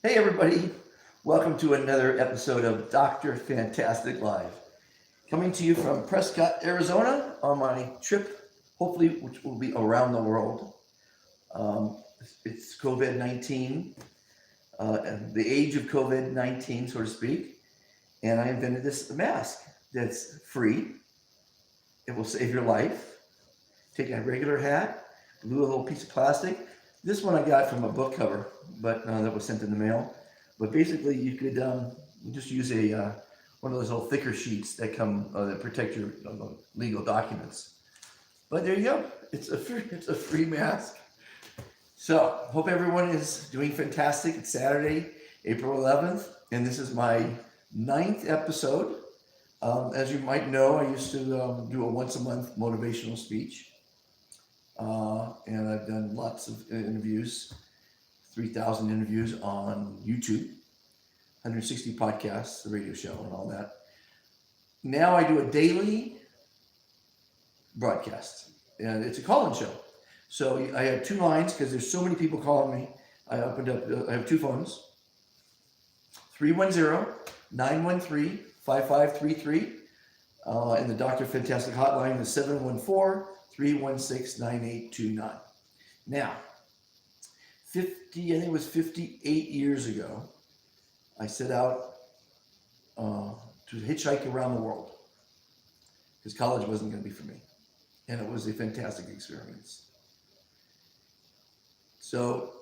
Hey, everybody. Welcome to another episode of Dr. Fantastic Live. Coming to you from Prescott, Arizona on my trip, hopefully, which will be around the world. Um, it's COVID 19, the age of COVID 19, so to speak. And I invented this mask that's free. It will save your life. Take a regular hat, glue a little piece of plastic. This one I got from a book cover, but that was sent in the mail. But basically, you could just use a one of those little thicker sheets that come that protect your legal documents. But there you go. It's a free mask. So hope everyone is doing fantastic. It's Saturday, April 11th, and this is my ninth episode. As you might know, I used to do a once a month motivational speech, and I've done lots of interviews, 3,000 interviews on YouTube, 160 podcasts, the radio show, and all that. Now I do a daily broadcast, and it's a call-in show. So I have two lines because there's so many people calling me. I opened up, I have two phones, 310-913-5533, and the Dr. Fantastic hotline is 714-316-9829. Now, I think it was 58 years ago, I set out to hitchhike around the world because college wasn't going to be for me. And it was a fantastic experience. So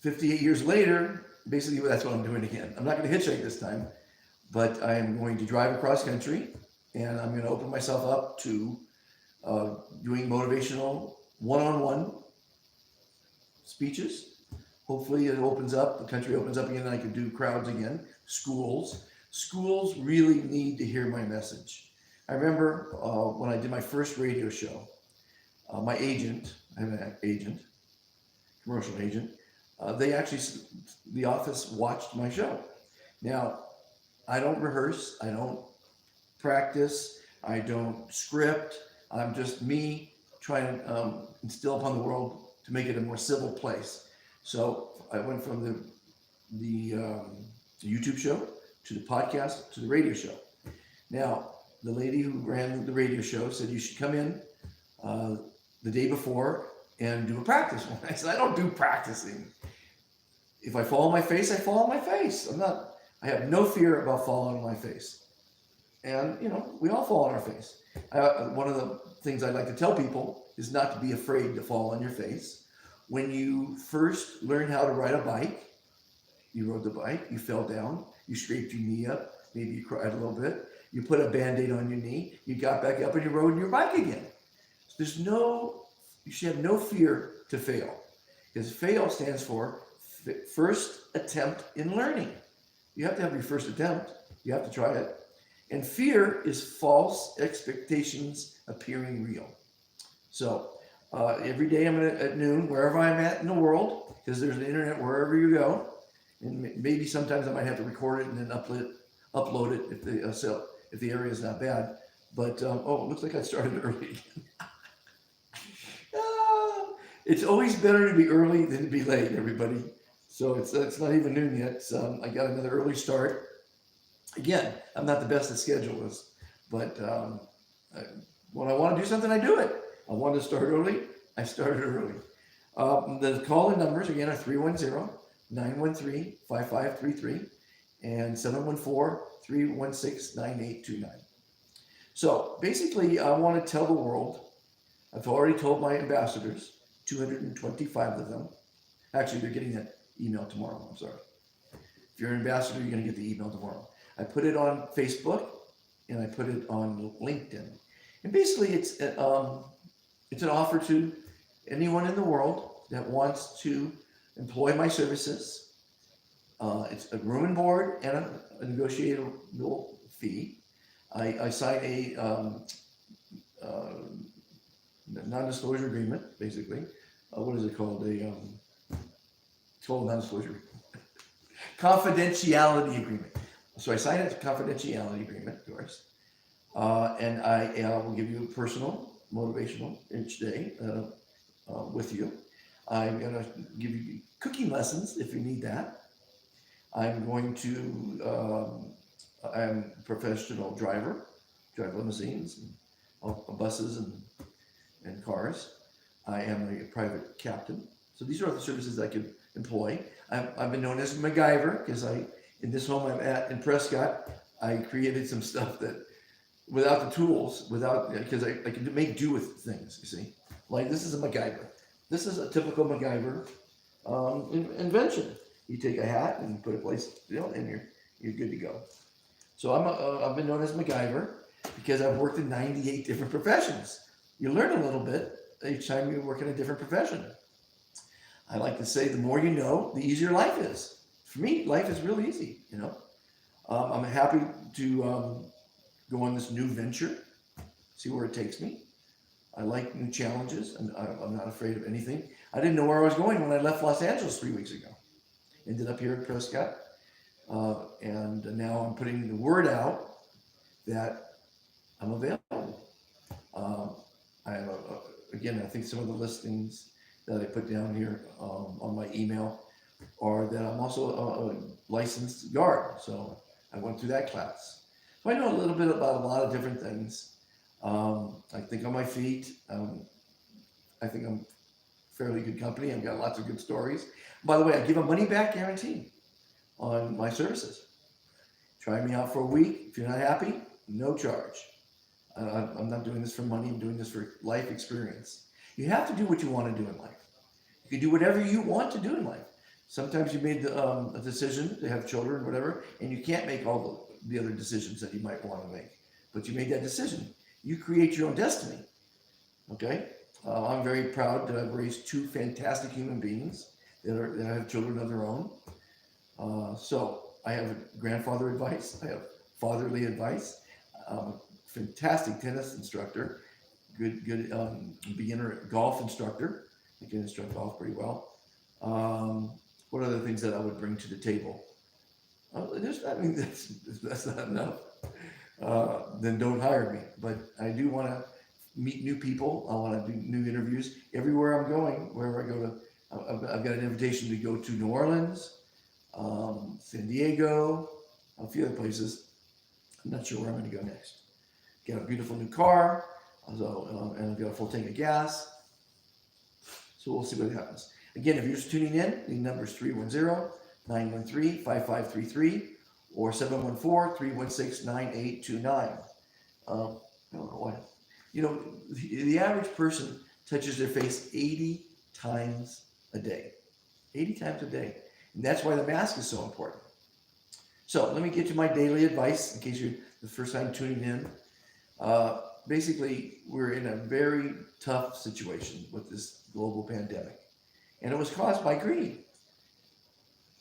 58 years later, basically that's what I'm doing again. I'm not going to hitchhike this time, but I am going to drive across country, and I'm going to open myself up to doing motivational one-on-one speeches. Hopefully it opens up, the country opens up again, and I can do crowds again. Schools really need to hear my message. I remember when I did my first radio show, my agent, I have an agent, commercial agent, the office watched my show. Now, I don't rehearse, I don't practice, I don't script. I'm just me trying to instill upon the world to make it a more civil place. So I went from the YouTube show to the podcast to the radio show. Now, the lady who ran the radio show said you should come in the day before and do a practice one. I said, I don't do practicing. If I fall on my face, I fall on my face. I have no fear about falling on my face. And, we all fall on our face. One of the things I like to tell people is not to be afraid to fall on your face. When you first learn how to ride a bike, you rode the bike, you fell down, you scraped your knee up, maybe you cried a little bit, you put a Band-Aid on your knee, you got back up and you rode your bike again. You should have no fear to fail, because fail stands for first attempt in learning. You have to have your first attempt. You have to try it. And fear is false expectations appearing real. So every day I'm at noon, wherever I'm at in the world, because there's an internet wherever you go, and maybe sometimes I might have to record it and then upload it if the area is not bad. But it looks like I started early. It's always better to be early than to be late, everybody. So it's not even noon yet. I got another early start. Again, I'm not the best at schedules, but when I want to do something, I do it. I want to start early, I started early. The call-in numbers, again, are 310-913-5533 and 714-316-9829. So basically, I want to tell the world, I've already told my ambassadors, 225 of them. Actually, they're getting that email tomorrow. I'm sorry. If you're an ambassador, you're going to get the email tomorrow. I put it on Facebook and I put it on LinkedIn. And basically, it's an offer to anyone in the world that wants to employ my services. It's a room and board and a negotiable fee. I sign a non-disclosure agreement, basically. What is it called? It's called a non-disclosure confidentiality agreement. So I sign a confidentiality agreement, of course, and I will give you a personal, motivational each day with you. I'm going to give you cooking lessons if you need that. I'm going to, I'm a professional driver, drive limousines and buses and cars. I am a private captain. So these are the services I could employ. I've been known as MacGyver because in this home I'm at in Prescott, I created some stuff that without the tools, because I can make do with things, you see. Like this is a MacGyver. This is a typical MacGyver invention. You take a hat and you put a place, and you're good to go. So I've been known as MacGyver because I've worked in 98 different professions. You learn a little bit each time you work in a different profession. I like to say the more you know, the easier life is. For me, life is real easy, I'm happy to go on this new venture, see where it takes me. I like new challenges, and I'm not afraid of anything. I didn't know where I was going when I left Los Angeles 3 weeks ago. Ended up here at Prescott, and now I'm putting the word out that I'm available. I have again, I think some of the listings that I put down here on my email are that I'm also a licensed guard. So I went through that class. So I know a little bit about a lot of different things. I think on my feet. I think I'm fairly good company. I've got lots of good stories. By the way, I give a money back guarantee on my services. Try me out for a week. If you're not happy, no charge. I'm not doing this for money. I'm doing this for life experience. You have to do what you want to do in life. You can do whatever you want to do in life. Sometimes you made a decision to have children, whatever, and you can't make all the other decisions that you might want to make. But you made that decision. You create your own destiny. Okay? I'm very proud that I've raised two fantastic human beings that have children of their own. So I have grandfather advice. I have fatherly advice. Fantastic tennis instructor, good beginner golf instructor. I can instruct golf pretty well. What are the things that I would bring to the table? That's not enough. Then don't hire me. But I do want to meet new people. I want to do new interviews. Everywhere I'm going, wherever I go to, I've got an invitation to go to New Orleans, San Diego, a few other places. I'm not sure where I'm going to go next. Got a beautiful new car, and I've got a full tank of gas. So we'll see what happens. Again, if you're just tuning in, the number is 310-913-5533 or 714-316-9829. I don't know why. The average person touches their face 80 times a day. 80 times a day. And that's why the mask is so important. So let me get to my daily advice in case you're the first time tuning in. Basically, we're in a very tough situation with this global pandemic. And it was caused by greed.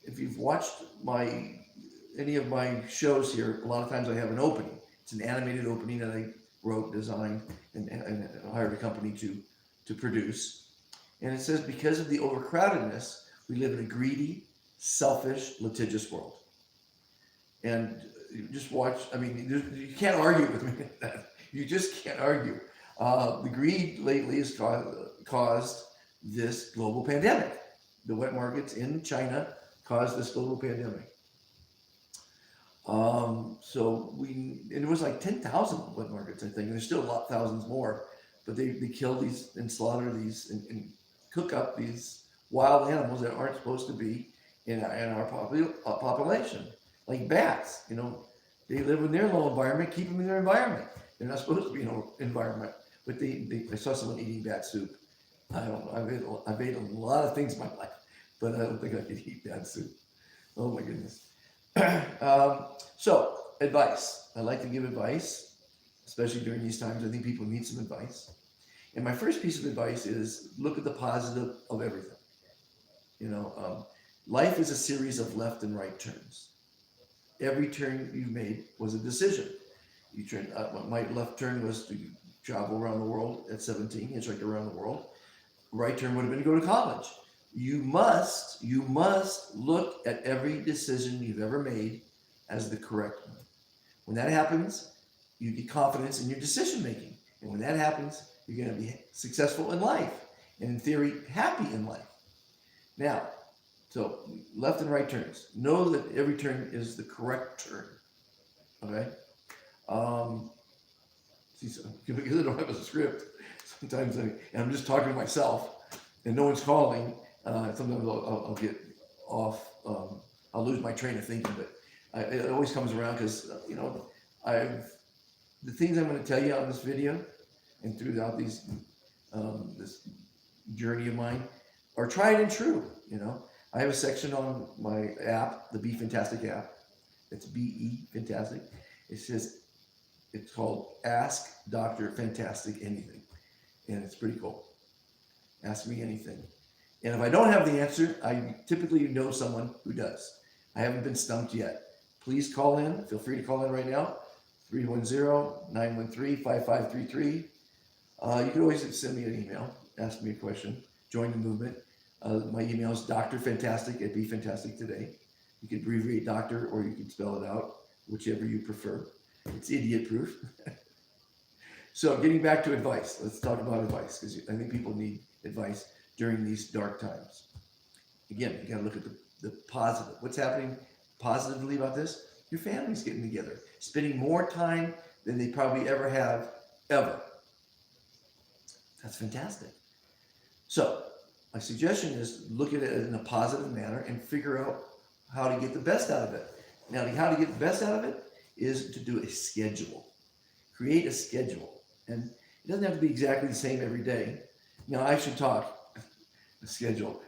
If you've watched any of my shows here, a lot of times I have an opening. It's an animated opening that I wrote, designed, and hired a company to produce. And it says, because of the overcrowdedness, we live in a greedy, selfish, litigious world. And you just watch, you can't argue with me with that. You just can't argue. The greed lately has caused this global pandemic. The wet markets in China caused this global pandemic. And it was like 10,000 wet markets, I think. And there's still thousands more, but they kill these and slaughter these and cook up these wild animals that aren't supposed to be in our population, like bats. They live in their little environment. Keep them in their environment. They're not supposed to be in an environment. But I saw someone eating bat soup. I don't know. I've ate a lot of things in my life, but I don't think I could eat bat soup. Oh my goodness. So advice. I like to give advice, especially during these times. I think people need some advice. And my first piece of advice is look at the positive of everything. Life is a series of left and right turns. Every turn you made was a decision. You turned. My left turn was to travel around the world at 17, hitchhike around the world. Right turn would have been to go to college. You must look at every decision you've ever made as the correct one. When that happens, you get confidence in your decision making. And when that happens, you're going to be successful in life. And in theory, happy in life. Now, So left and right turns. Know that every turn is the correct turn. Okay. Um, see, so, because I don't have a script, sometimes and I'm just talking to myself, and no one's calling. Sometimes I'll get off. I'll lose my train of thinking, but it always comes around because I've the things I'm going to tell you on this video and throughout this journey of mine are tried and true. I have a section on my app, the Be Fantastic app. It's BE Fantastic. It's called Ask Dr. Fantastic Anything, and it's pretty cool. Ask me anything. And if I don't have the answer, I typically know someone who does. I haven't been stumped yet. Please call in. Feel free to call in right now. 310-913-5533. You can always send me an email, ask me a question, join the movement. My email is drfantastic@befantastictoday. You can abbreviate doctor or you can spell it out, whichever you prefer. It's idiot proof. So getting back to advice, let's talk about advice because I think people need advice during these dark times. Again, you got to look at the positive. What's happening positively about this? Your family's getting together, spending more time than they probably ever have, ever. That's fantastic. So my suggestion is look at it in a positive manner and figure out how to get the best out of it. Now, how to get the best out of it is to do a schedule. Create a schedule. And it doesn't have to be exactly the same every day. Now, I should talk a schedule.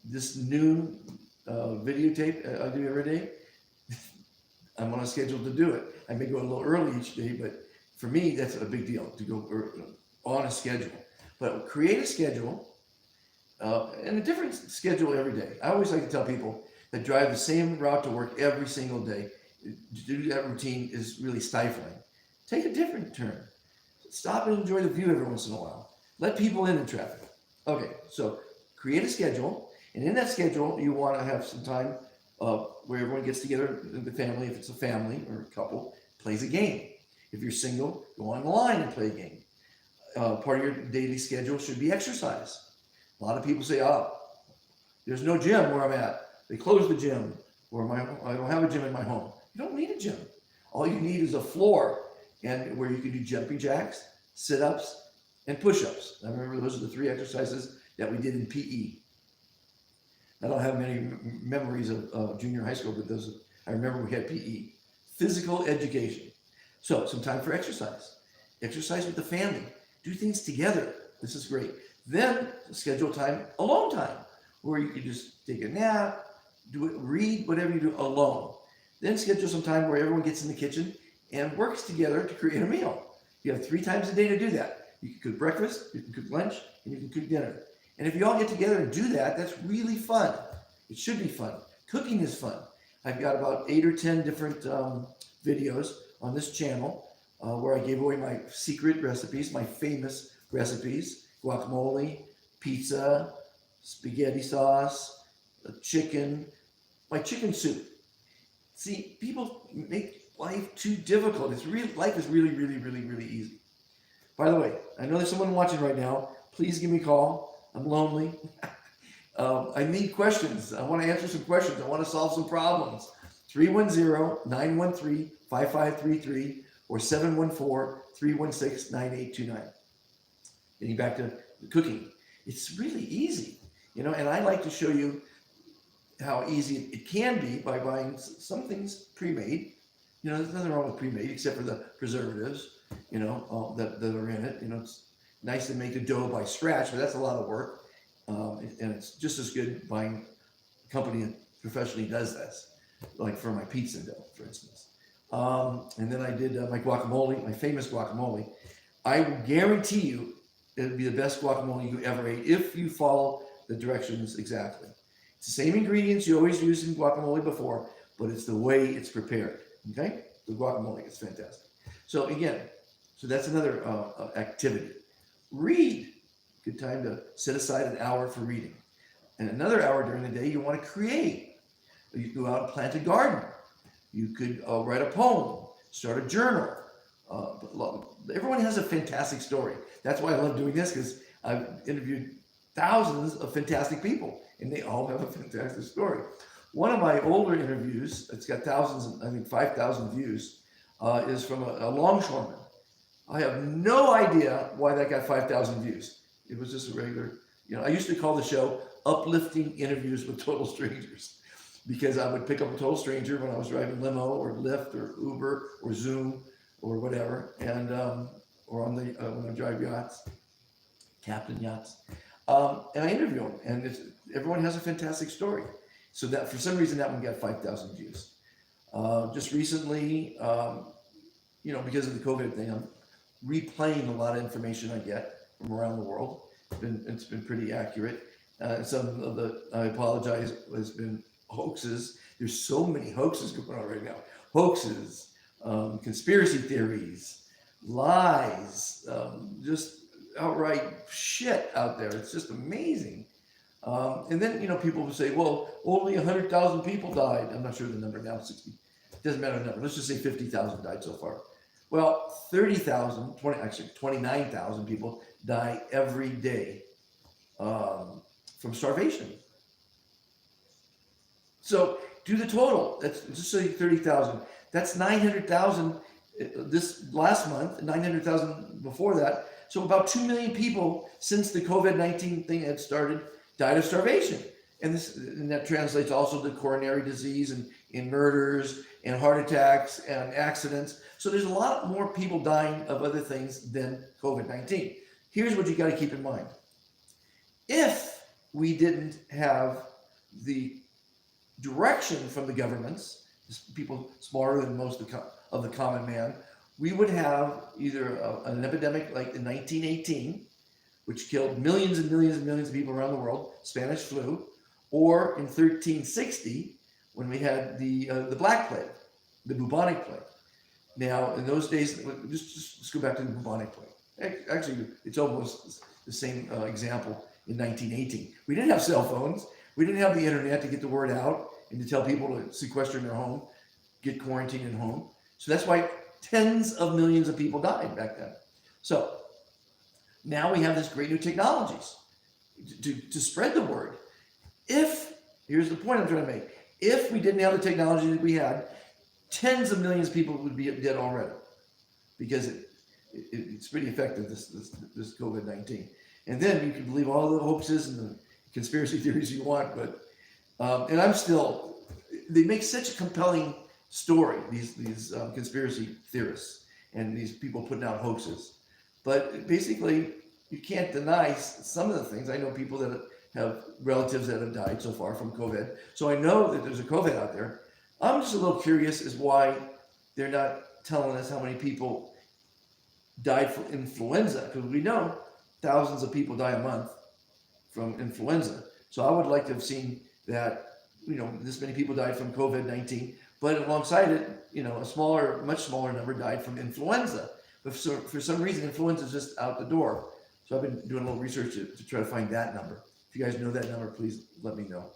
This noon videotape I do every day, I'm on a schedule to do it. I may go a little early each day, but for me, that's a big deal to go on a schedule. But create a schedule and a different schedule every day. I always like to tell people that drive the same route to work every single day. To do that routine is really stifling. Take a different turn. Stop and enjoy the view every once in a while. Let people in traffic. Okay, so create a schedule, and in that schedule, you want to have some time where everyone gets together in the family, if it's a family or a couple, plays a game. If you're single, go online and play a game. Part of your daily schedule should be exercise. A lot of people say, there's no gym where I'm at. They closed the gym, or I don't have a gym in my home. You don't need a gym. All you need is a floor and where you can do jumping jacks, sit-ups, and push-ups. I remember those are the 3 exercises that we did in PE. I don't have many memories of junior high school, but I remember we had PE. Physical education. So some time for exercise. Exercise with the family. Do things together. This is great. Then schedule time, alone time, where you can just take a nap, read, whatever you do alone. Then schedule some time where everyone gets in the kitchen and works together to create a meal. You have 3 times a day to do that. You can cook breakfast, you can cook lunch, and you can cook dinner. And if you all get together and do that, that's really fun. It should be fun. Cooking is fun. I've got about 8 or 10 different videos on this channel where I gave away my secret recipes, my famous recipes: guacamole, pizza, spaghetti sauce, chicken, my chicken soup. See, people make life too difficult. Life is really, really, really, really easy. By the way, I know there's someone watching right now. Please give me a call. I'm lonely. I need questions. I want to answer some questions. I want to solve some problems. 310-913-5533 or 714-316-9829. Getting back to cooking. It's really easy, and I like to show you how easy it can be by buying some things pre-made. There's nothing wrong with pre-made except for the preservatives, that are in it. It's nice to make the dough by scratch, but that's a lot of work. And it's just as good buying a company that professionally does this, like for my pizza dough, for instance. And then I did my guacamole, my famous guacamole. I guarantee you it'll be the best guacamole you ever ate if you follow the directions exactly. It's the same ingredients you always use in guacamole before, but it's the way it's prepared. Okay? The guacamole is fantastic. So again, that's another activity. Read. Good time to set aside an hour for reading. And another hour during the day you want to create. You can go out and plant a garden. You could write a poem, start a journal. Everyone has a fantastic story. That's why I love doing this, because I've interviewed thousands of fantastic people, and they all have a fantastic story. One of my older interviews, it's got thousands, I think 5,000 views, is from a longshoreman. I have no idea why that got 5,000 views. It was just a regular, I used to call the show Uplifting Interviews with Total Strangers, because I would pick up a total stranger when I was driving limo or Lyft or Uber or Zoom or whatever, and or on the when I drive yachts, captain yachts, and I interview them, and everyone has a fantastic story. So that for some reason that one got 5,000 views. Just recently, because of the COVID thing, I'm replaying a lot of information I get from around the world. It's been pretty accurate. Some of I apologize, has been hoaxes. There's so many hoaxes going on right now. Hoaxes, conspiracy theories, lies, just outright shit out there. It's just amazing. And then, people will say, well, only 100,000 people died. I'm not sure the number now, 60. It doesn't matter the number. Let's just say 50,000 died so far. Well, 29,000 people die every day from starvation. So do the total. That's just say 30,000. That's 900,000 this last month, 900,000 before that. So about 2 million people since the COVID-19 thing had started died of starvation. And that translates also to coronary disease and murders and heart attacks and accidents. So there's a lot more people dying of other things than COVID-19. Here's what you got to keep in mind. If we didn't have the direction from the governments, people smarter than most of the common man, we would have either an epidemic like in 1918, which killed millions and millions and millions of people around the world, Spanish flu, or in 1360, when we had the Black Plague, the bubonic plague. Now, in those days, just go back to the bubonic plague. Actually, it's almost the same example in 1918. We didn't have cell phones. We didn't have the internet to get the word out and to tell people to sequester in their home, get quarantined at home. So that's why tens of millions of people died back then. So now we have this great new technologies to spread the word. Here's the point I'm trying to make. If we didn't have the technology that we had, tens of millions of people would be dead already, because it's pretty effective, this COVID-19. And then you can believe all the hoaxes and the conspiracy theories you want, but they make such a compelling story, these conspiracy theorists and these people putting out hoaxes. But basically, you can't deny some of the things. I know people that have relatives that have died so far from COVID. So I know that there's a COVID out there. I'm just a little curious as why they're not telling us how many people died from influenza, because we know thousands of people die a month from influenza. So I would like to have seen that, this many people died from COVID-19, but alongside it, a much smaller number died from influenza. But for some reason, influenza is just out the door. So I've been doing a little research to try to find that number. If you guys know that number, please let me know.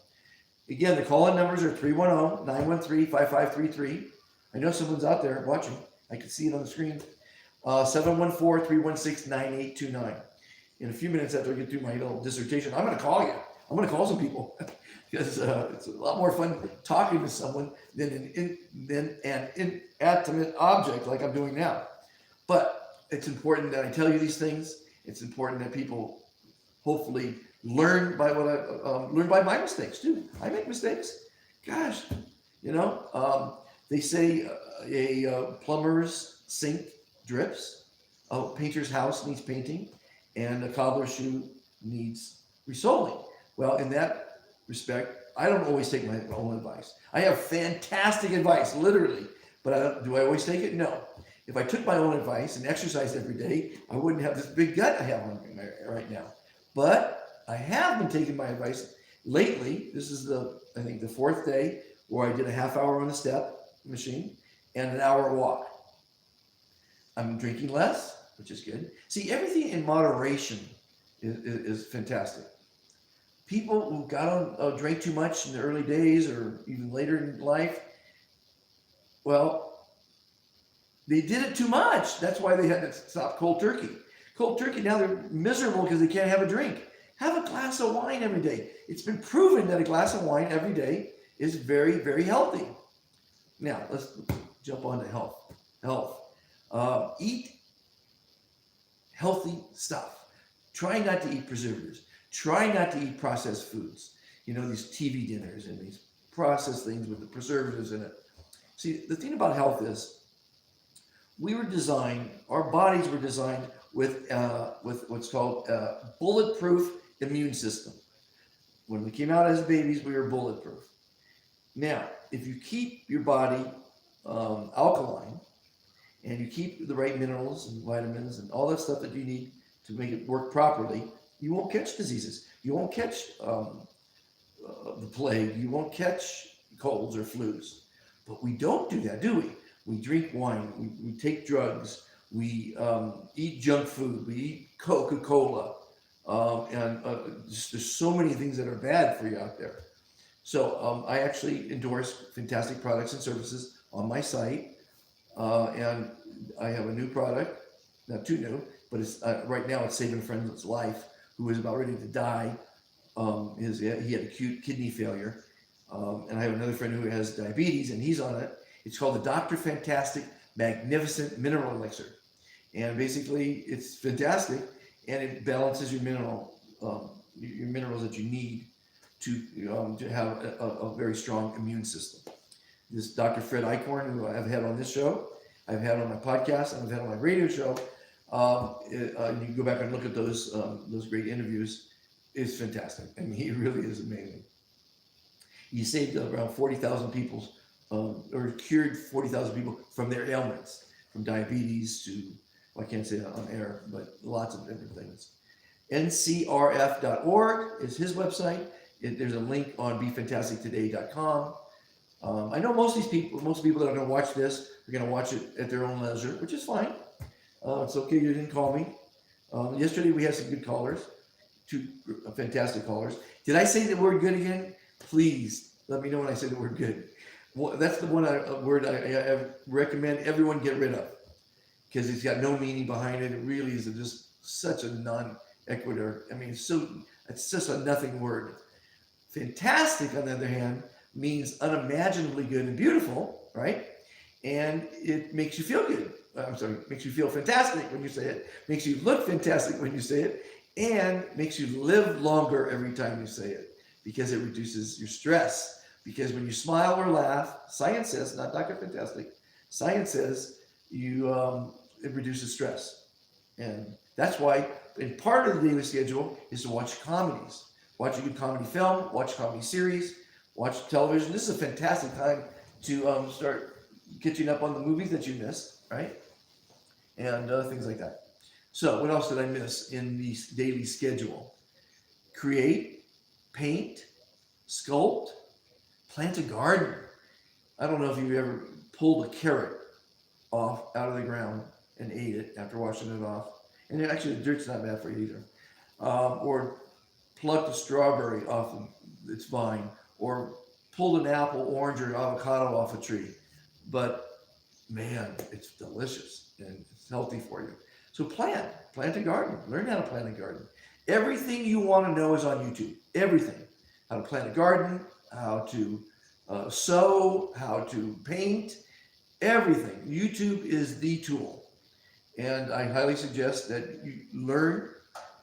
Again, the call-in numbers are 310-913-5533. I know someone's out there watching. I can see it on the screen. 714-316-9829. In a few minutes after I get through my little dissertation, I'm going to call you. I'm going to call some people because it's a lot more fun talking to someone than an inanimate object like I'm doing now. But it's important that I tell you these things. It's important that people hopefully learn by learn by my mistakes too. I make mistakes. Gosh, they say a plumber's sink drips, a painter's house needs painting, and a cobbler's shoe needs resoling. Well, in that respect, I don't always take my own advice. I have fantastic advice, literally, but do I always take it? No. If I took my own advice and exercised every day, I wouldn't have this big gut I have right now. But I have been taking my advice lately. This is I think the fourth day where I did a half hour on the step machine and an hour walk. I'm drinking less, which is good. See, everything in moderation is fantastic. People who got on drank too much in the early days or even later in life, well, they did it too much. That's why they had to stop cold turkey. Cold turkey, now they're miserable because they can't have a drink. Have a glass of wine every day. It's been proven that a glass of wine every day is very, very healthy. Now, let's jump on to health. Eat healthy stuff. Try not to eat preservatives. Try not to eat processed foods. You know, these TV dinners and these processed things with the preservatives in it. See, the thing about health is our bodies were designed with what's called a bulletproof immune system. When we came out as babies, we were bulletproof. Now, if you keep your body alkaline, and you keep the right minerals and vitamins and all that stuff that you need to make it work properly, you won't catch diseases. You won't catch the plague. You won't catch colds or flus. But we don't do that, do we? We drink wine. We take drugs. We eat junk food. We eat Coca-Cola. There's so many things that are bad for you out there. So I actually endorse fantastic products and services on my site. And I have a new product, not too new, but it's right now it's saving a friend's life who was about ready to die. He had acute kidney failure. And I have another friend who has diabetes, and he's on it. It's called the Dr. Fantastic Magnificent Mineral Elixir. And basically, it's fantastic, and it balances your minerals that you need to have a very strong immune system. This Dr. Fred Eichhorn, who I've had on this show, I've had on my podcast, I've had on my radio show. You can go back and look at those great interviews. It's fantastic. I mean, he really is amazing. He saved around 40,000 people, or cured 40,000 people from their ailments, from diabetes to, well, I can't say that on air, but lots of different things. ncrf.org is his website. There's a link on befantastictoday.com. I know most people that are going to watch this are going to watch it at their own leisure, which is fine. It's okay you didn't call me. Yesterday we had some good callers, two fantastic callers. Did I say the word good again? Please let me know when I say the word good. Well, that's the word I recommend everyone get rid of, because it's got no meaning behind it. It really is just such a non-equator. I mean, it's just a nothing word. Fantastic, on the other hand, means unimaginably good and beautiful, right? And it makes you feel good. Makes you feel fantastic when you say it, makes you look fantastic when you say it, and makes you live longer every time you say it, because it reduces your stress. Because when you smile or laugh, science says, not Dr. Fantastic, science says it reduces stress. And that's why, and part of the daily schedule is to watch comedies. Watch a good comedy film, watch a comedy series, watch television. This is a fantastic time to start catching up on the movies that you missed, right? And things like that. So what else did I miss in the daily schedule? Create, paint, sculpt, plant a garden. I don't know if you've ever pulled a carrot out of the ground and ate it after washing it off. And actually, the dirt's not bad for you either. Or plucked a strawberry off of its vine, or pulled an apple, orange, or avocado off a tree. But man, it's delicious and it's healthy for you. So plant a garden. Learn how to plant a garden. Everything you want to know is on YouTube. Everything. How to plant a garden, how to sew, how to paint, everything. YouTube is the tool. And I highly suggest that you learn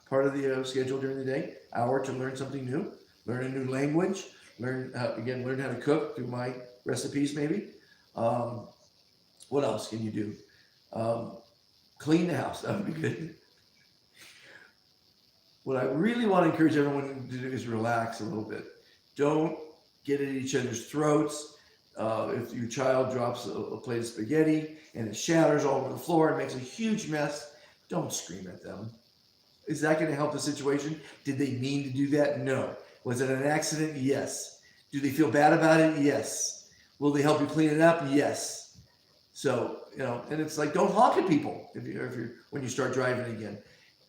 part of the schedule during the day, hour to learn something new, learn a new language, learn how to cook through my recipes maybe. What else can you do? Clean the house, that would be good. What I really want to encourage everyone to do is relax a little bit. Don't get at each other's throats. If your child drops a plate of spaghetti and it shatters all over the floor and makes a huge mess, don't scream at them. Is that going to help the situation? Did they mean to do that? No. Was it an accident? Yes. Do they feel bad about it? Yes. Will they help you clean it up? Yes. So, and it's like, don't honk at people when you start driving again.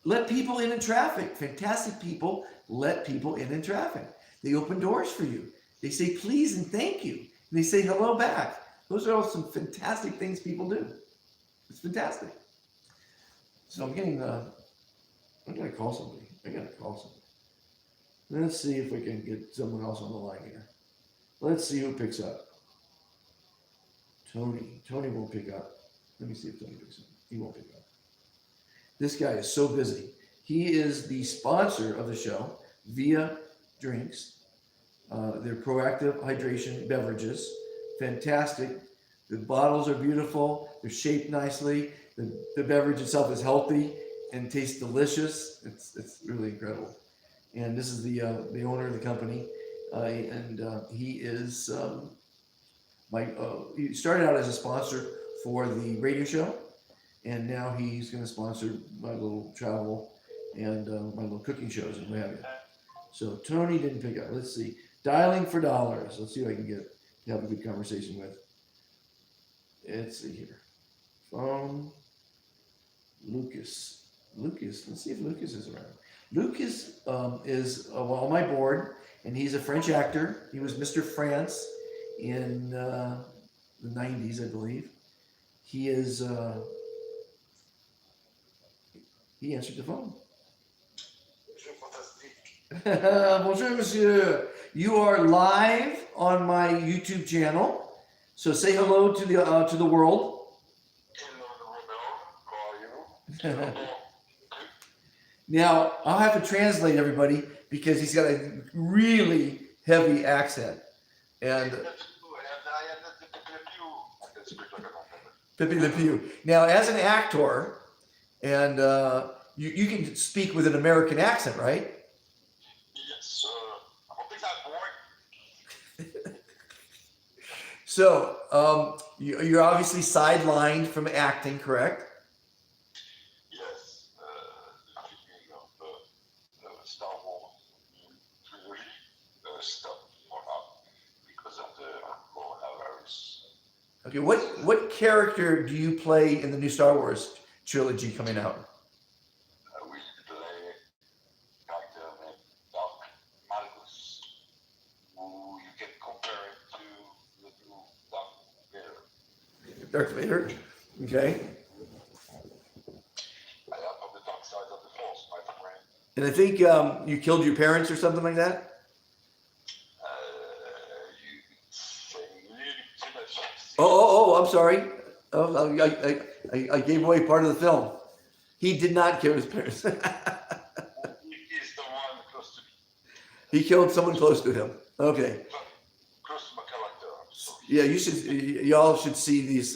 Let people in traffic. Fantastic people let people in traffic. They open doors for you. They say please and thank you. And they say hello back. Those are all some fantastic things people do. It's fantastic. So I'm going to call somebody. Let's see if we can get someone else on the line here. Let's see who picks up. Tony. Tony won't pick up. Let me see if Tony picks up. He won't pick up. This guy is so busy. He is the sponsor of the show, Via Drinks. They're proactive hydration beverages. Fantastic. The bottles are beautiful. They're shaped nicely. The beverage itself is healthy and tastes delicious. It's really incredible. And this is the owner of the company, and he is he started out as a sponsor for the radio show, and now he's going to sponsor my little travel and my little cooking shows and what have you. So Tony didn't pick up. Let's see. Dialing for dollars. Let's see who I can get to have a good conversation with. Let's see here. Phone. Lucas. Let's see if Lucas is around. Lucas is on my board, and he's a French actor. He was Mr. France in the 90s, I believe. He is. He answered the phone. Bonjour, monsieur. You are live on my YouTube channel, so say hello to the world. Hello, how are you? Now I'll have to translate everybody because he's got a really heavy accent. And Pepe Le Pew. Now, as an actor, and you can speak with an American accent, right? Yes, So you're obviously sidelined from acting, correct? yes, the filming of the Star Wars trilogy stopped for now because of the coronavirus. Okay, what character do you play in the new Star Wars trilogy coming out? We play a character named Dark Malgus, who you can compare it to the new Dark Vader. Darth Vader. Okay. I am on the dark side of the Force, my friend. And I think you killed your parents or something like that? You say really too much. Oh, I'm sorry. Oh, I gave away part of the film. He did not kill his parents. He is the one close to me. He killed someone close to him. Okay. Close to my character. I'm sorry. Yeah, y'all should see these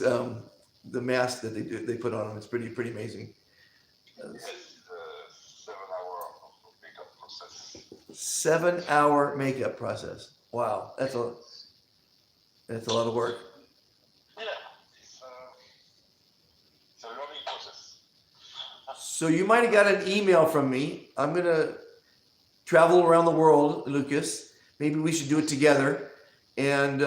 the mask that they put on him. It's pretty amazing. This is a 7-hour makeup process. 7-hour makeup process. Wow, that's a lot of work. Yeah, it's a learning process. So you might have got an email from me. I'm gonna travel around the world, Lucas. Maybe we should do it together and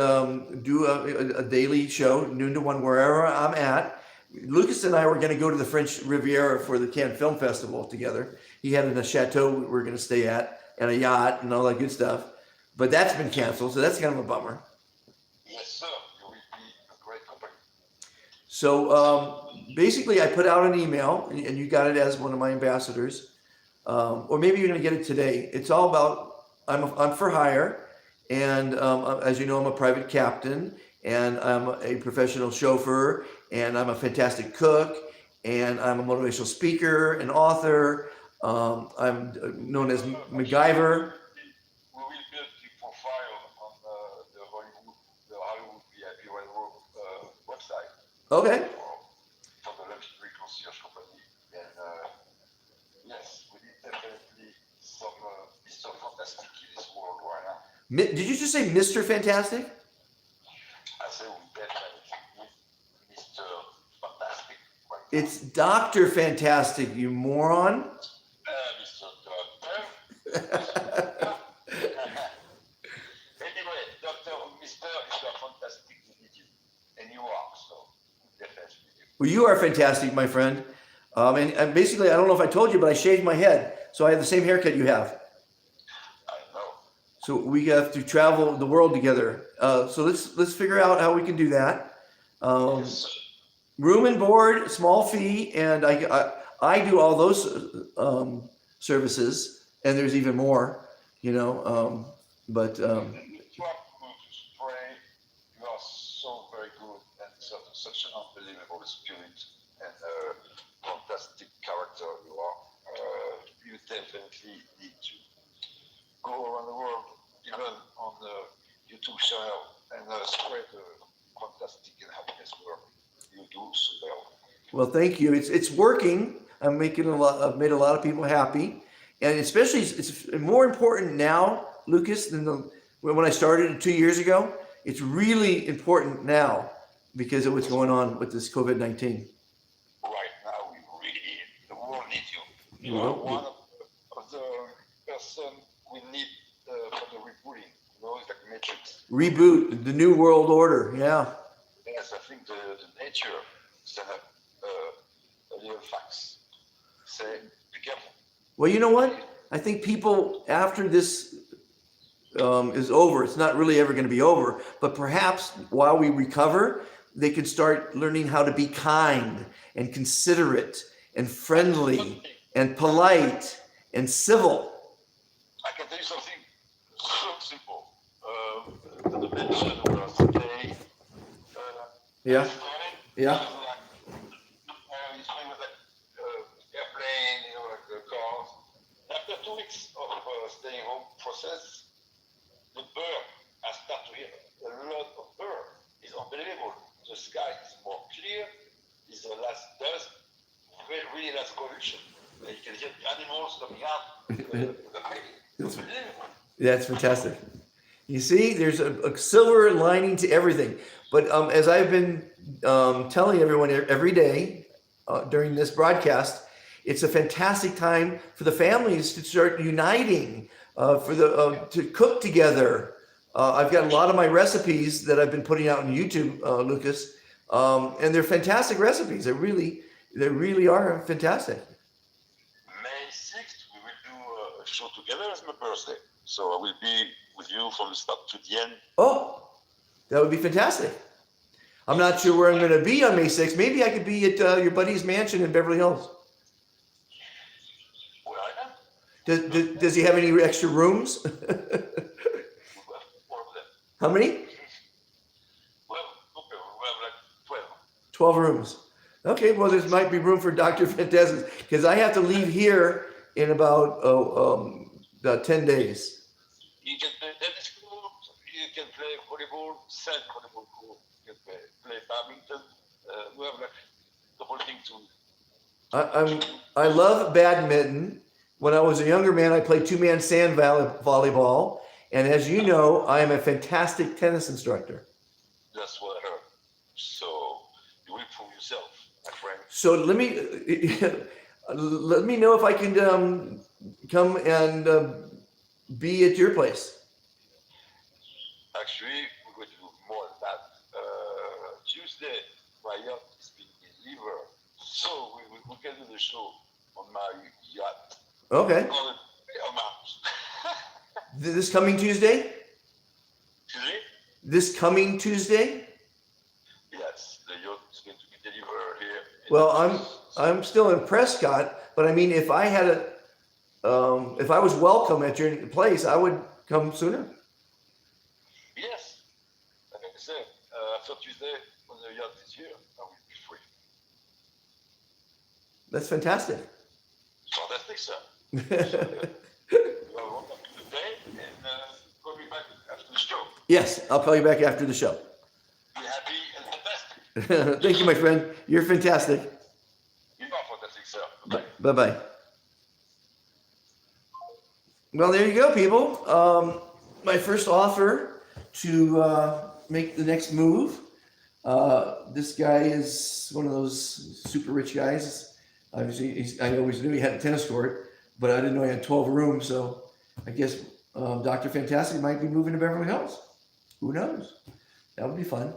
do a daily show, noon to 1, wherever I'm at. Lucas and I were going to go to the French Riviera for the Cannes Film Festival together. He had a chateau we were going to stay at and a yacht and all that good stuff. But that's been canceled, so that's kind of a bummer. Yes, sir. You will be a great company. So basically, I put out an email, and you got it as one of my ambassadors. Or maybe you're going to get it today. It's all about, I'm for hire. And as you know, I'm a private captain, and I'm a professional chauffeur, and I'm a fantastic cook, and I'm a motivational speaker, an author. I'm known as MacGyver. We will build the profile on the Hollywood VIP Railroad website. Okay. For the luxury concierge company. And yes, we need definitely some Mr. Fantastic in this world right now. Did you just say Mr. Fantastic? I say we definitely need Mr. Fantastic right now. It's Dr. Fantastic, you moron. Mr. Doctor. Anyway, Mr. Fantastic, we need you. And you are, so definitely you. Well, you are fantastic, my friend. And basically, I don't know if I told you, but I shaved my head, so I have the same haircut you have. I know. So we have to travel the world together. So let's figure out how we can do that. Yes, Room and board, small fee, and I do all those services, and there's even more. you know. But You have to spray. You are so very good and such an unbelievable spirit and fantastic character you are. You definitely need to go around the world, even on the YouTube channel, and spread the fantastic and happiness world. You do so well. well, thank you. It's working. I'm making a lot. I've made a lot of people happy, and especially it's more important now, Lucas, than when I started 2 years ago. It's really important now because of what's going on with this COVID-19. Right now, we really, the world needs you. You You are know, one of the person we need for the rebooting. You know, it's like Matrix. reboot the new world order. Yeah. Yes, I think the nature send a little fax. Say, be careful. Well, you know what? I think people after this is over, it's not really ever going to be over, but perhaps while we recover, they can start learning how to be kind and considerate and friendly and polite and civil. I can tell you something so simple. The mention of today, Yeah. Yeah. It's funny with that airplane, you know, like the cars. After 2 weeks of staying home process, the bird has started to hear a lot of bird. It's unbelievable. The sky is more clear. It's the last dust, really last pollution. You can hear the animals coming out. It's unbelievable. That's fantastic. You see, there's a silver lining to everything. But as I've been telling everyone every day during this broadcast, it's a fantastic time for the families to start uniting, for the to cook together. I've got a lot of my recipes that I've been putting out on YouTube, Lucas, and they're fantastic recipes. They really are fantastic. May 6th, we will do a show together as my birthday. So I will be with you from the start to the end. Oh, that would be fantastic. I'm not sure where I'm going to be on May 6th. Maybe I could be at your buddy's mansion in Beverly Hills. Where I am? Does he have any extra rooms? We have 4 of them. How many? Well, okay, we have like 12. 12 rooms. Okay, well, there might be room for Dr. Fantastic because I have to leave here in about 10 days. You can play tennis court, you can play volleyball, sand volleyball court, you can play badminton. We have like the whole thing to. I love badminton. When I was a younger man, I played two-man sand volleyball. And as you know, I am a fantastic tennis instructor. That's what I heard. So you will prove yourself, my friend. So let me know if I can come and be at your place. Actually, we're going to do more than that. Tuesday, my yacht is being delivered. So we can do the show on my yacht. Okay. On my house. This coming Tuesday? Tuesday? This coming Tuesday? Yes, the yacht is going to be delivered here. Well, I'm still in Prescott, but I mean, if I had if I was welcome at your place, I would come sooner. Yes, like I said, after Tuesday, when the yacht is here, I will be free. That's fantastic. Fantastic, sir. Welcome to the day, and call me back after the show. Yes, I'll call you back after the show. Be happy and fantastic. Thank you, my friend. You're fantastic. You are fantastic, sir. Bye. Bye-bye. Well, there you go, people. My first offer to make the next move. This guy is one of those super rich guys. Obviously, I always knew he had a tennis court, but I didn't know he had 12 rooms. So I guess Dr. Fantastic might be moving to Beverly Hills. Who knows? That would be fun.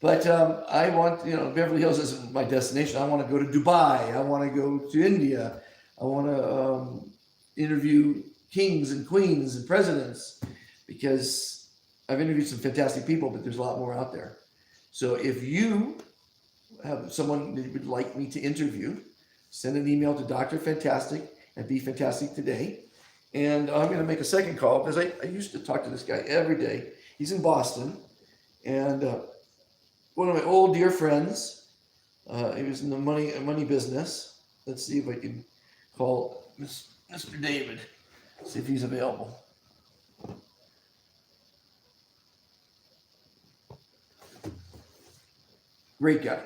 But I want, Beverly Hills isn't my destination. I want to go to Dubai. I want to go to India. I want to interview kings and queens and presidents, because I've interviewed some fantastic people, but there's a lot more out there. So if you have someone that you would like me to interview, send an email to Dr. Fantastic at Be Fantastic Today, And I'm going to make a second call because I used to talk to this guy every day. He's in Boston, and one of my old dear friends. He was in the money business. Let's see if I can call Mr. David. See if he's available. Great guy.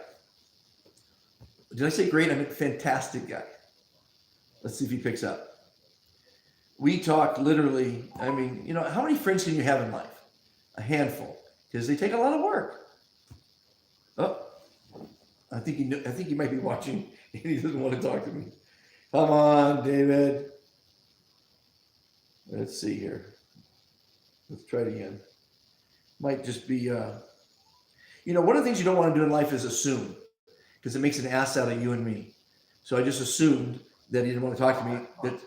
Did I say great? I meant fantastic guy. Let's see if he picks up. We talked literally, I mean, you know, how many friends can you have in life? A handful, because they take a lot of work. Oh, I think he might be watching and he doesn't want to talk to me. Come on, David. Let's see here. Let's try it again. Might just be, you know, one of the things you don't want to do in life is assume, because it makes an ass out of you and me. So I just assumed that he didn't want to talk to me. That, Monty,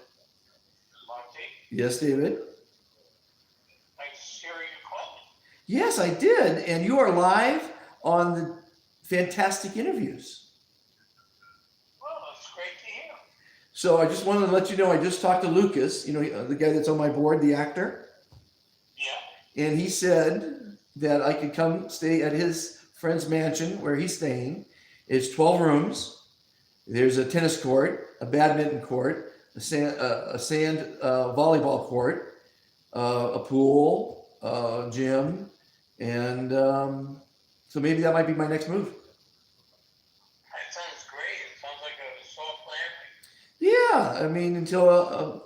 yes, David. I hear you call me. Yes, I did. And you are live on the fantastic interviews. Well, that's great to hear. So I just wanted to let you know, I just talked to Lucas, you know, the guy that's on my board, the actor. Yeah. And he said that I could come stay at his friend's mansion where he's staying. It's 12 rooms. There's a tennis court, a badminton court, a sand volleyball court, a pool, gym, and so maybe that might be my next move. That sounds great. It sounds like a soft landing. Yeah, I mean, until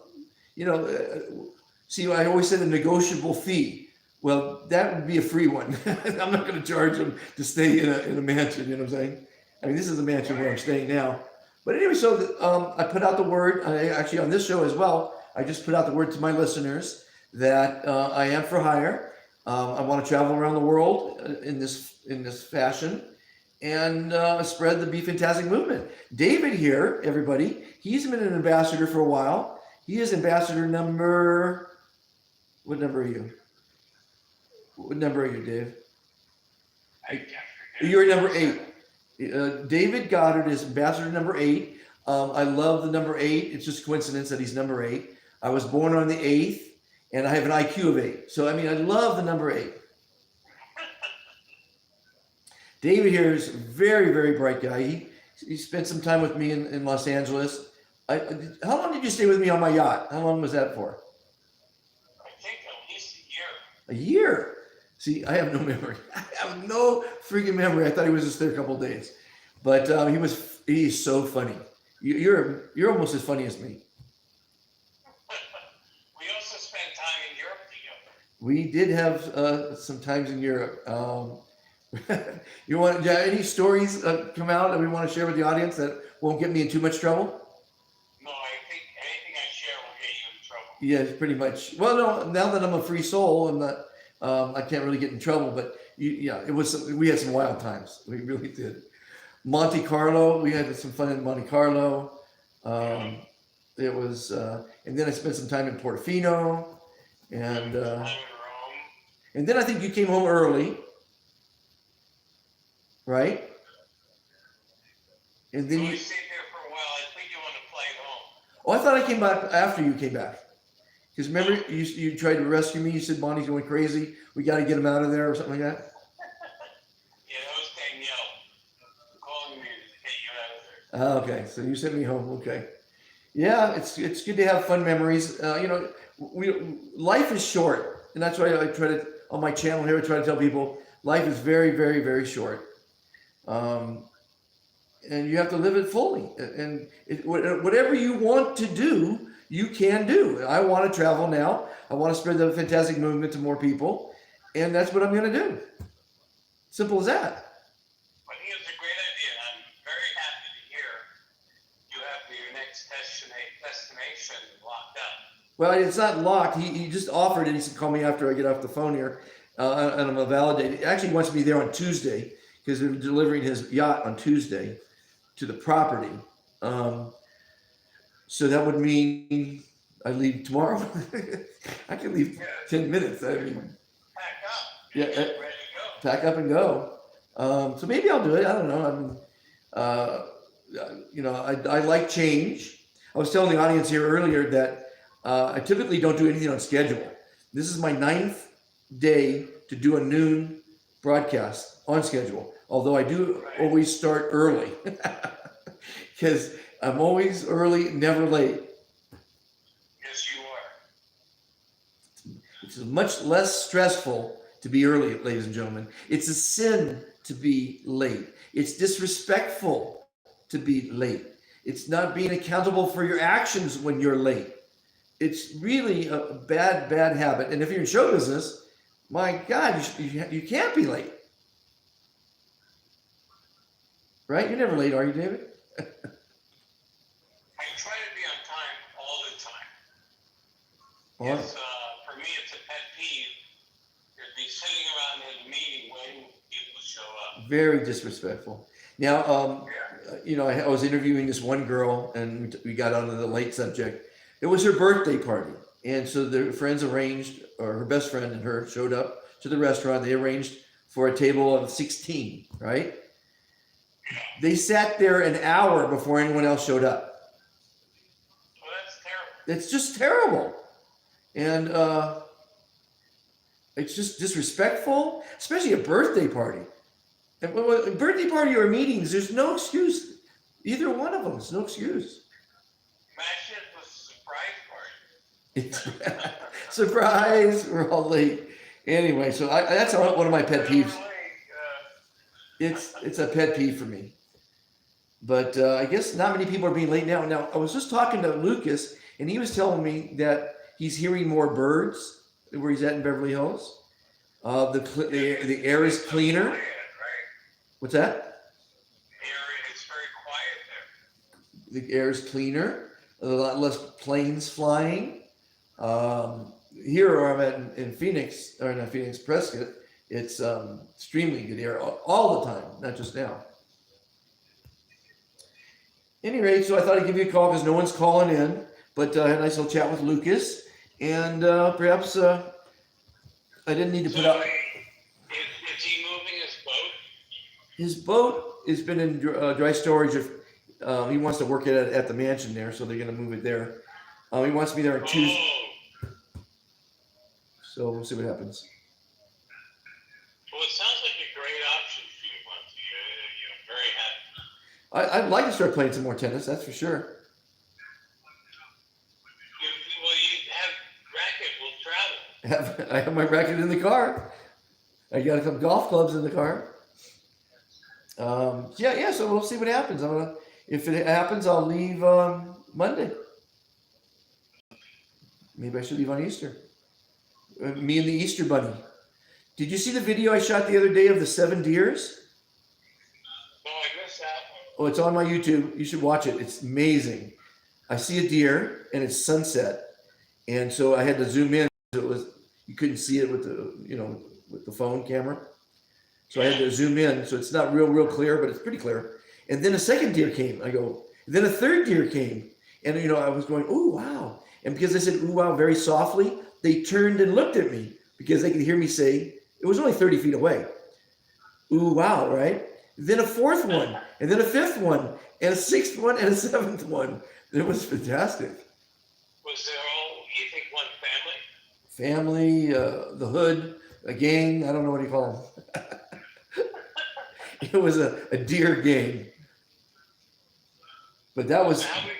you know, see, I always said a negotiable fee. Well, that would be a free one. I'm not going to charge them to stay in a mansion. You know what I'm saying? I mean, this is the mansion where I'm staying now. But anyway, so I put out the word. Actually, on this show as well, I just put out the word to my listeners that I am for hire. I want to travel around the world in this fashion and spread the Be Fantastic movement. David here, everybody, he's been an ambassador for a while. He is ambassador number. What number are you? What number are you, Dave? I can't forget. You're number 8. David Goddard is ambassador number 8. I love the number 8. It's just coincidence that he's number 8. I was born on the 8th, and I have an IQ of 8. So, I mean, I love the number 8. David here is a very, very bright guy. He spent some time with me in Los Angeles. How long did you stay with me on my yacht? How long was that for? I think at least a year. A year. See, I have no memory. I have no freaking memory. I thought he was just there a couple of days, but he's so funny. You're almost as funny as me. We also spent time in Europe together. We did have some times in Europe. You want any stories come out that we want to share with the audience that won't get me in too much trouble? No, I think anything I share will get you in trouble. Yeah, pretty much. Well, no, now that I'm a free soul, I'm not. I can't really get in trouble, but yeah, we had some wild times. We really did. Monte Carlo, we had some fun in Monte Carlo. It was, and then I spent some time in Portofino, and Time in Rome. and then I think you came home early, right? And then You stayed there for a while. I think you want to play home. oh, I thought I came back after you came back. Because remember, you tried to rescue me. You said Bonnie's going crazy. We got to get him out of there or something like that. Yeah, that was Danielle calling me to get you out of there. Okay, so you sent me home. Okay, yeah, it's good to have fun memories. You know, life is short, and that's why I try to on my channel here. I try to tell people life is very, very, very short, and you have to live it fully. And whatever you want to do, you can do. I want to travel now. I want to spread the fantastic movement to more people, and that's what I'm going to do. Simple as that. I think it's a great idea. I'm very happy to hear you have your next destination locked up. Well, it's not locked. He just offered it. He said, call me after I get off the phone here, and I'm going to validate it. He actually wants me there on Tuesday because they're delivering his yacht on Tuesday to the property. So that would mean I leave tomorrow. I can leave 10 minutes. I mean, Pack up. Yeah, Get ready to go. pack up and go. So maybe I'll do it. I don't know. I mean, you know, I like change. I was telling the audience here earlier that I typically don't do anything on schedule. This is my 9th day to do a noon broadcast on schedule. Although I do always start early because I'm always early, never late. Yes, you are. It's much less stressful to be early, ladies and gentlemen. It's a sin to be late. It's disrespectful to be late. It's not being accountable for your actions when you're late. It's really a bad, bad habit. And if you're in show business, my God, you can't be late. Right? You're never late, are you, David? I try to be on time all the time. It's, for me, it's a pet peeve. You'd be sitting around in a meeting waiting for people to show up. Very disrespectful. Now, you know, I was interviewing this one girl, and we got onto the late subject. It was her birthday party, and so their friends arranged, or her best friend and her showed up to the restaurant. They arranged for a table of 16, right? They sat there an hour before anyone else showed up. Well, that's terrible. It's just terrible. And it's just disrespectful, especially a birthday party. And a birthday party or meetings, there's no excuse. Either one of them, there's no excuse. Imagine it was a surprise party. It's surprise, we're all late. Anyway, so that's one of my pet peeves. It's a pet peeve for me. But I guess not many people are being late now. Now, I was just talking to Lucas, and he was telling me that he's hearing more birds where he's at in Beverly Hills. The air is cleaner. Quiet, right? What's that? It's very quiet there. The air is cleaner. A lot less planes flying. Here where I'm at in Phoenix, or not Phoenix, Prescott, it's extremely good air all the time, not just now. Anyway, so I thought I'd give you a call because no one's calling in, but I had a nice little chat with Lucas, and perhaps I didn't need to put up. Is he moving his boat? His boat has been in dry storage. If he wants to work it at the mansion there, so they're going to move it there. He wants me there on Tuesday. So we'll see what happens. Well, it sounds like a great option for you, Monty. You're very happy. I'd like to start playing some more tennis, that's for sure. Well, you have racket. We'll travel. I have my racket in the car. I got some golf clubs in the car. Yeah. So we'll see what happens. If it happens, I'll leave Monday. Maybe I should leave on Easter. Me and the Easter Bunny. Did you see the video I shot the other day of the 7 deers? No, I missed that one. Oh, it's on my YouTube. You should watch it. It's amazing. I see a deer and it's sunset, and so I had to zoom in. You couldn't see it with the phone camera, so I had to zoom in. So it's not real clear, but it's pretty clear. And then a second deer came. Then a third deer came, and I was going, "Ooh, wow!" And because I said "ooh, wow" very softly, they turned and looked at me because they could hear me say, it was only 30 feet away, "Ooh, wow," right? Then a fourth one, and then a fifth one, and a sixth one, and a seventh one. It was fantastic. Was there all, you think, one Family, family? the hood, a gang, I don't know what you call them. It was a deer gang. But that was... How was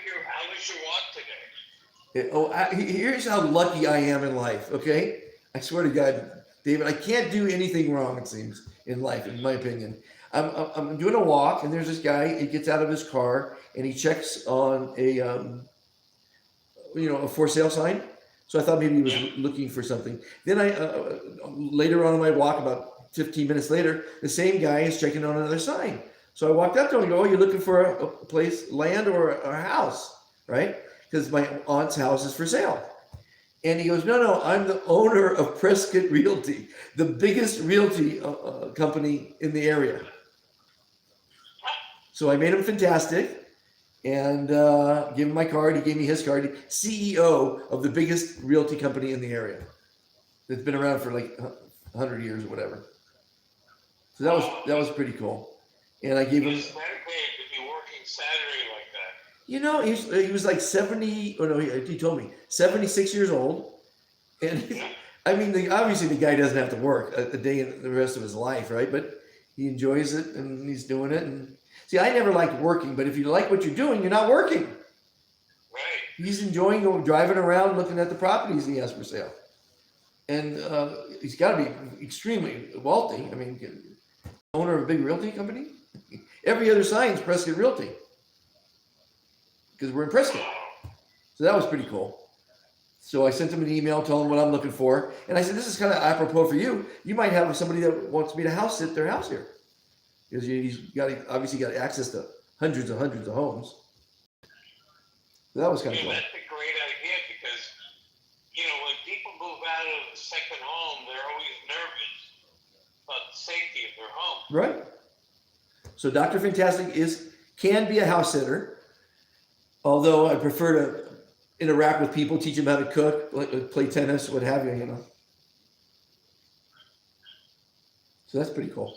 your walk today? Here's how lucky I am in life, okay? I swear to God, David, I can't do anything wrong, it seems, in life, in my opinion. I'm doing a walk, and there's this guy. He gets out of his car, and he checks on a for sale sign. So I thought maybe he was looking for something. Then later on in my walk, about 15 minutes later, the same guy is checking on another sign. So I walked up to him and go, "Oh, you're looking for a place, land, or a house, right? Because my aunt's house is for sale." And he goes, No, I'm the owner of Prescott Realty, the biggest realty company in the area. So I made him fantastic and gave him my card. He gave me his card. CEO of the biggest realty company in the area that's been around for like 100 years or whatever. So that was pretty cool. And I gave him... It's medicated to be working Saturday like that. You know, he was like 70, oh no, he told me 76 years old. And I mean, obviously the guy doesn't have to work a day in the rest of his life, right? But he enjoys it and he's doing it. And see, I never liked working, but if you like what you're doing, you're not working. Right. He's enjoying driving around looking at the properties he has for sale. And he's got to be extremely wealthy. I mean, owner of a big realty company. Every other sign's Prescott Realty because we're in Prescott. So that was pretty cool. So I sent him an email telling him what I'm looking for. And I said, this is kind of apropos for you. You might have somebody that wants me to house sit their house here. Because he's obviously got access to hundreds of homes. So that was kind of cool. That's a great idea because, when people move out of the second home, they're always nervous about the safety of their home. Right. So Dr. Fantastic can be a house sitter, although I prefer to interact with people, teach them how to cook, play tennis, what have you, So that's pretty cool.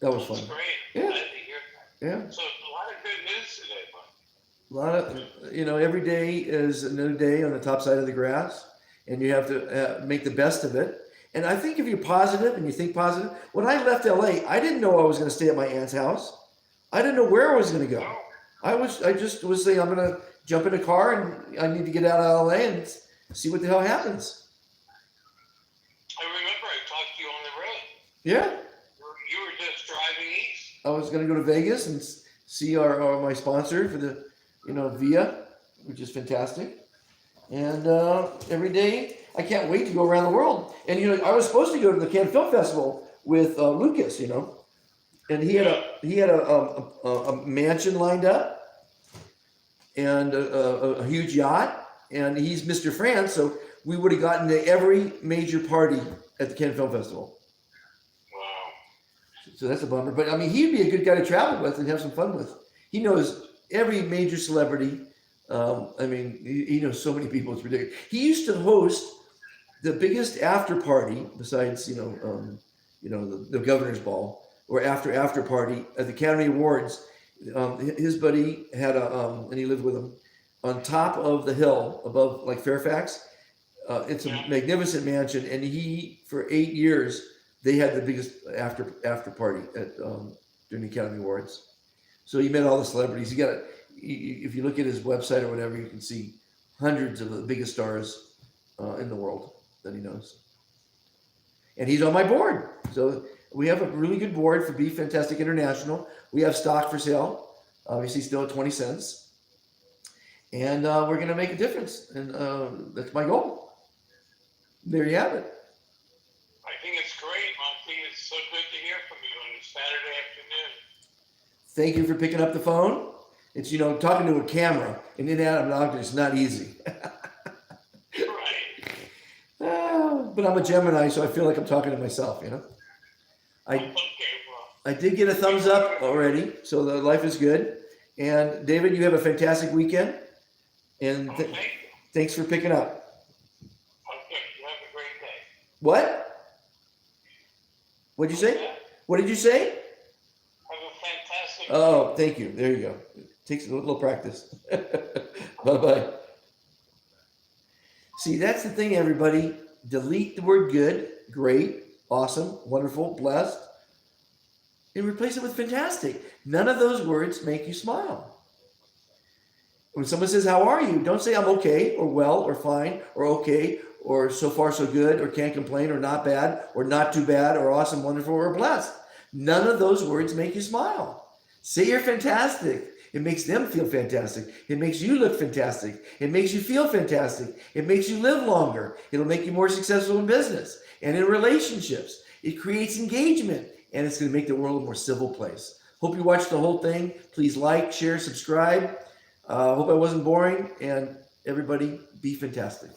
That was fun. That's great. Yeah. Glad to hear that. Yeah. So a lot of good news today, Mike. A lot of, every day is another day on the top side of the grass, and you have to make the best of it. And I think if you're positive and you think positive, when I left LA, I didn't know I was going to stay at my aunt's house. I didn't know where I was going to go. I just was saying I'm going to jump in a car and I need to get out of LA and see what the hell happens. I remember I talked to you on the road. Yeah. You were just driving east. I was going to go to Vegas and see my sponsor for the, Via, which is fantastic. And every day, I can't wait to go around the world. And, I was supposed to go to the Cannes Film Festival with Lucas, and he had a mansion lined up and a huge yacht, and he's Mr. France, so we would have gotten to every major party at the Cannes Film Festival. Wow. So that's a bummer. But I mean, he'd be a good guy to travel with and have some fun with. He knows every major celebrity. He knows so many people. It's ridiculous. He used to host the biggest after party besides, the governor's ball or after party at the Academy Awards. His buddy had and he lived with him on top of the hill above like Fairfax. It's a magnificent mansion, and for 8 years they had the biggest after party at during the Academy Awards. So he met all the celebrities. If you look at his website or whatever, you can see hundreds of the biggest stars in the world that he knows. And he's on my board. So we have a really good board for Be Fantastic International. We have stock for sale, obviously still at 20 cents. And we're going to make a difference. And that's my goal. There you have it. I think it's great, Monty. It's so good to hear from you on a Saturday afternoon. Thank you for picking up the phone. It's, talking to a camera and inanimate objects is not easy. Right. But I'm a Gemini, so I feel like I'm talking to myself, I did get a thumbs up already, so the life is good. And David, you have a fantastic weekend. And thanks for picking up. Okay, you have a great day. What? What'd you say? What did you say? Have a fantastic day. Oh, thank you. There you go. Takes a little practice. Bye-bye. See, that's the thing, everybody. Delete the word good, great, awesome, wonderful, blessed, and replace it with fantastic. None of those words make you smile. When someone says, how are you? Don't say I'm okay, or well, or fine, or okay, or so far so good, or can't complain, or not bad, or not too bad, or awesome, wonderful, or blessed. None of those words make you smile. Say you're fantastic. It makes them feel fantastic. It makes you look fantastic. It makes you feel fantastic. It makes you live longer. It'll make you more successful in business and in relationships. It creates engagement, and it's going to make the world a more civil place. Hope you watched the whole thing. Please like, share, subscribe. Hope I wasn't boring, and everybody be fantastic.